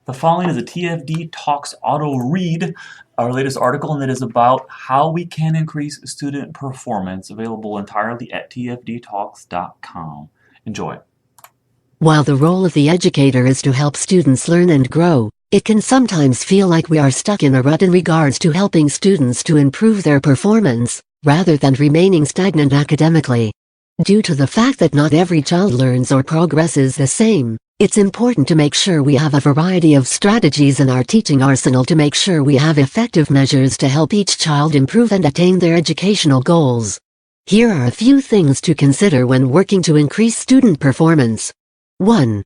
The following is a TFD Talks auto read, our latest article, and it is about how we can increase student performance, available entirely at tfdtalks.com. Enjoy. While the role of the educator is to help students learn and grow, it can sometimes feel like we are stuck in a rut in regards to helping students to improve their performance, rather than remaining stagnant academically. Due to the fact that not every child learns or progresses the same, it's important to make sure we have a variety of strategies in our teaching arsenal to make sure we have effective measures to help each child improve and attain their educational goals. Here are a few things to consider when working to increase student performance. 1.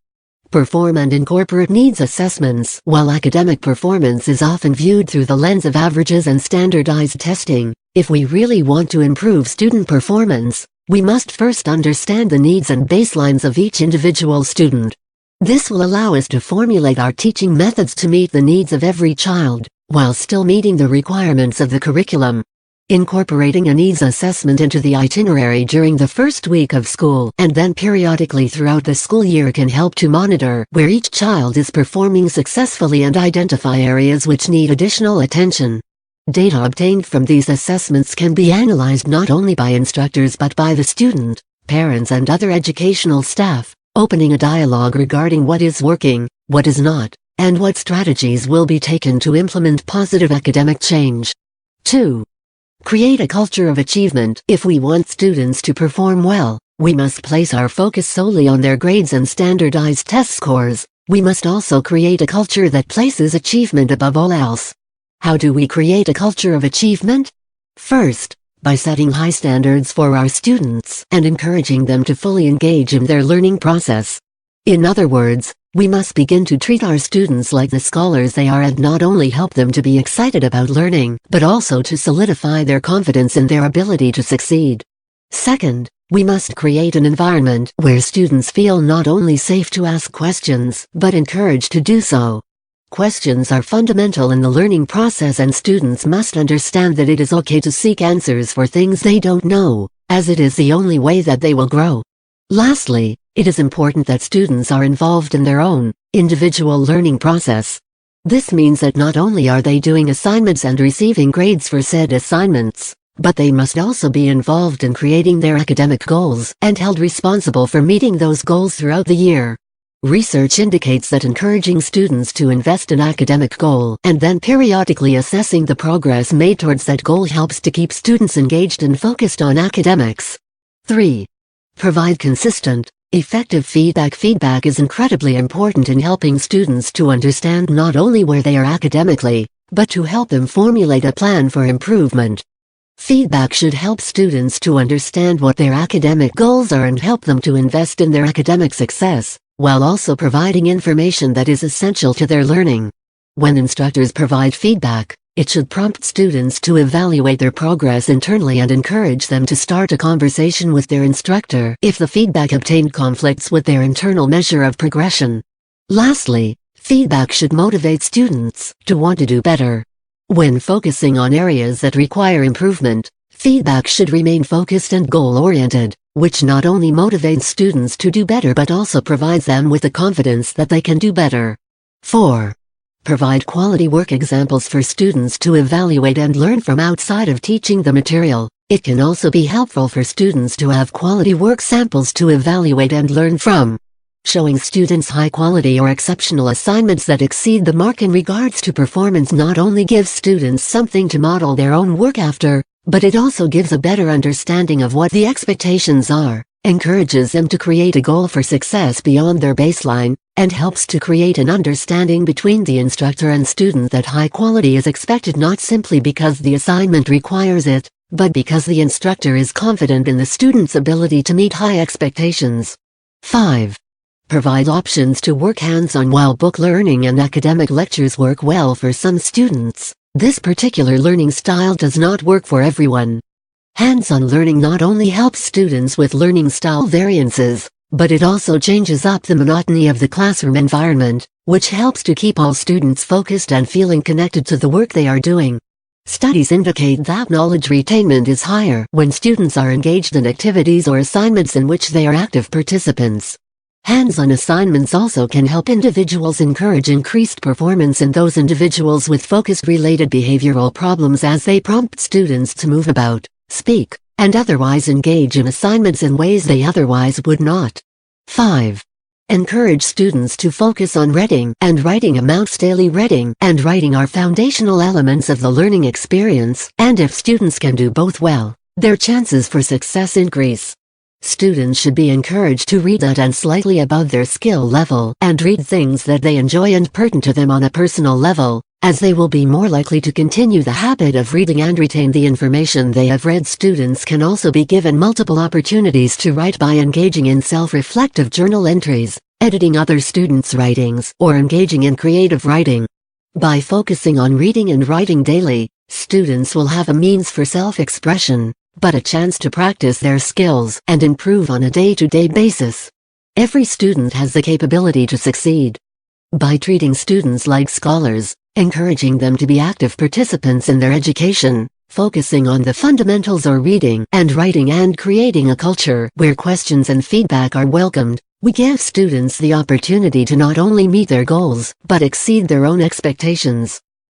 Perform and incorporate needs assessments. While academic performance is often viewed through the lens of averages and standardized testing, if we really want to improve student performance, we must first understand the needs and baselines of each individual student. This will allow us to formulate our teaching methods to meet the needs of every child, while still meeting the requirements of the curriculum. Incorporating a needs assessment into the itinerary during the first week of school and then periodically throughout the school year can help to monitor where each child is performing successfully and identify areas which need additional attention. Data obtained from these assessments can be analyzed not only by instructors but by the student, parents and other educational staff, opening a dialogue regarding what is working, what is not, and what strategies will be taken to implement positive academic change. 2. Create a culture of achievement. If we want students to perform well, we must place our focus solely on their grades and standardized test scores. We must also create a culture that places achievement above all else. How do we create a culture of achievement? First, by setting high standards for our students and encouraging them to fully engage in their learning process. In other words, we must begin to treat our students like the scholars they are and not only help them to be excited about learning, but also to solidify their confidence in their ability to succeed. Second, we must create an environment where students feel not only safe to ask questions, but encouraged to do so. Questions are fundamental in the learning process, and students must understand that it is okay to seek answers for things they don't know, as it is the only way that they will grow. Lastly, it is important that students are involved in their own, individual learning process. This means that not only are they doing assignments and receiving grades for said assignments, but they must also be involved in creating their academic goals and held responsible for meeting those goals throughout the year. Research indicates that encouraging students to invest in academic goal and then periodically assessing the progress made towards that goal helps to keep students engaged and focused on academics. 3. Provide consistent, effective feedback. Feedback is incredibly important in helping students to understand not only where they are academically, but to help them formulate a plan for improvement. Feedback should help students to understand what their academic goals are and help them to invest in their academic success, while also providing information that is essential to their learning. When instructors provide feedback, it should prompt students to evaluate their progress internally and encourage them to start a conversation with their instructor if the feedback obtained conflicts with their internal measure of progression. Lastly, feedback should motivate students to want to do better. When focusing on areas that require improvement, feedback should remain focused and goal-oriented, which not only motivates students to do better but also provides them with the confidence that they can do better. 4. Provide quality work examples for students to evaluate and learn from outside of teaching the material. It can also be helpful for students to have quality work samples to evaluate and learn from. Showing students high-quality or exceptional assignments that exceed the mark in regards to performance not only gives students something to model their own work after, but it also gives a better understanding of what the expectations are, encourages them to create a goal for success beyond their baseline, and helps to create an understanding between the instructor and student that high quality is expected not simply because the assignment requires it, but because the instructor is confident in the student's ability to meet high expectations. 5. Provide options to work hands-on. While book learning and academic lectures work well for some students, this particular learning style does not work for everyone. Hands-on learning not only helps students with learning style variances, but it also changes up the monotony of the classroom environment, which helps to keep all students focused and feeling connected to the work they are doing. Studies indicate that knowledge retainment is higher when students are engaged in activities or assignments in which they are active participants. Hands-on assignments also can help individuals encourage increased performance in those individuals with focus-related behavioral problems, as they prompt students to move about, speak, and otherwise engage in assignments in ways they otherwise would not. 5. Encourage students to focus on reading and writing amounts. Daily reading and writing are foundational elements of the learning experience, and if students can do both well, their chances for success increase. Students should be encouraged to read at and slightly above their skill level, and read things that they enjoy and pertinent to them on a personal level, as they will be more likely to continue the habit of reading and retain the information they have read. Students can also be given multiple opportunities to write by engaging in self-reflective journal entries, editing other students' writings, or engaging in creative writing. By focusing on reading and writing daily, students will have a means for self-expression, but a chance to practice their skills and improve on a day-to-day basis. Every student has the capability to succeed. By treating students like scholars, encouraging them to be active participants in their education, focusing on the fundamentals of reading and writing, and creating a culture where questions and feedback are welcomed, we give students the opportunity to not only meet their goals, but exceed their own expectations.